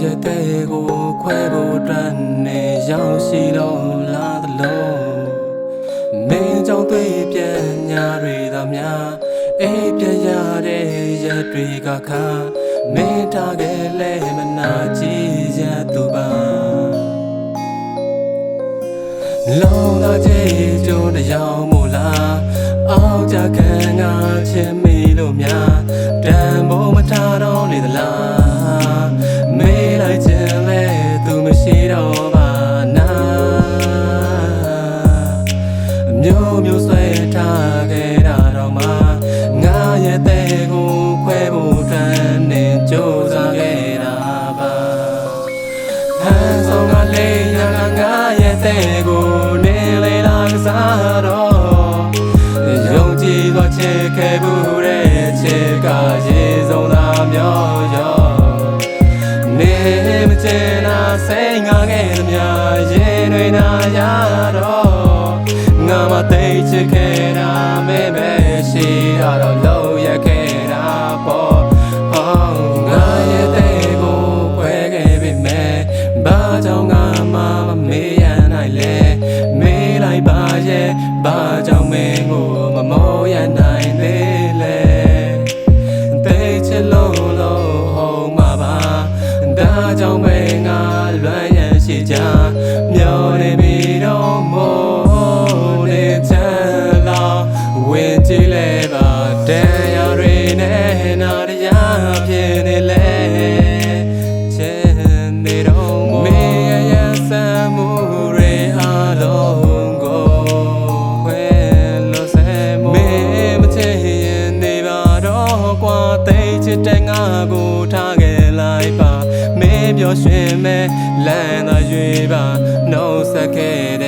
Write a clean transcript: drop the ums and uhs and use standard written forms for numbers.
ရဲ့တဲ့ကိုခွဲဖို့အတွက်နေရောက်ရှိလို့လာသလိုမင်းကြောင့်တွေ့ပြန်ညာတွေသာများအေးပြရတဲ့ရက်တွေကခါမင်းထားခဲ့လဲမနာကြည့်ရသူပါလုံးသာကြည့်ကြုံတရားမို့လားအောက်ကြခံငါချင်မိလို့များတန်ဖို့မထားတော့လေသလားမေးလိုက်ခြင်းလဲသူမရှိတော့ပါနာမျိုးမျိုးဆွဲထားခဲ့တာတော့မှငါရဲ့တဲ့ကိုခွဲဖို့တန်းနေကြိုးစားခဲ့တာပါဟန်ဆောင်ကလေးရကငါရဲ့တဲ့ကိုနေလေလာကစားတော့ယုံကြည်သောချစ်ခဲ့ဘူးတဲ့ချစ်ကရေဆုံးသာမျောရောနေမချင်တာစိတ်ငါခဲ့သမျှရင်တွေနာရတော့ငါမသိချစ်ခဲ့တာမဲမဲရှိရတော့လို့ရခဲ့တာပေါ့ဟောငါရဲ့တဲ့ကိုခွဲခဲ့ပြီမဲ့ဘာကြောင့်ငါမှမမေးရနိုင်လဲမေးလိုက်ပါရဲ့ဘာကြောင့်မင်းကိုမမောရနိုင်သေးလဲသိချစ်လို့ဟုတ်မှာပါဒါကြောင့်မင်းငါလွမ်းရန်ရှိကြမျောနေပြီတော့မို့နေချမ်းလာဝင်ကြည့်လဲပါတရားတွေနဲ့နာတရားဖြစ်နေလဲချင်နေတော့မင်းရဲ့ဆမ်းမှုတွေအားလုံးကိုခွဲလို့ဆဲမင်းမချင်ရင်နေပါတော့ကွာသိချစ်တဲ့ငါကိုထားခဲ့လိုက်ပါမင်းပြောရွှင်မဲ့လမ်းသာရွေးပါနှုတ်ဆက်ခဲ့တဲ့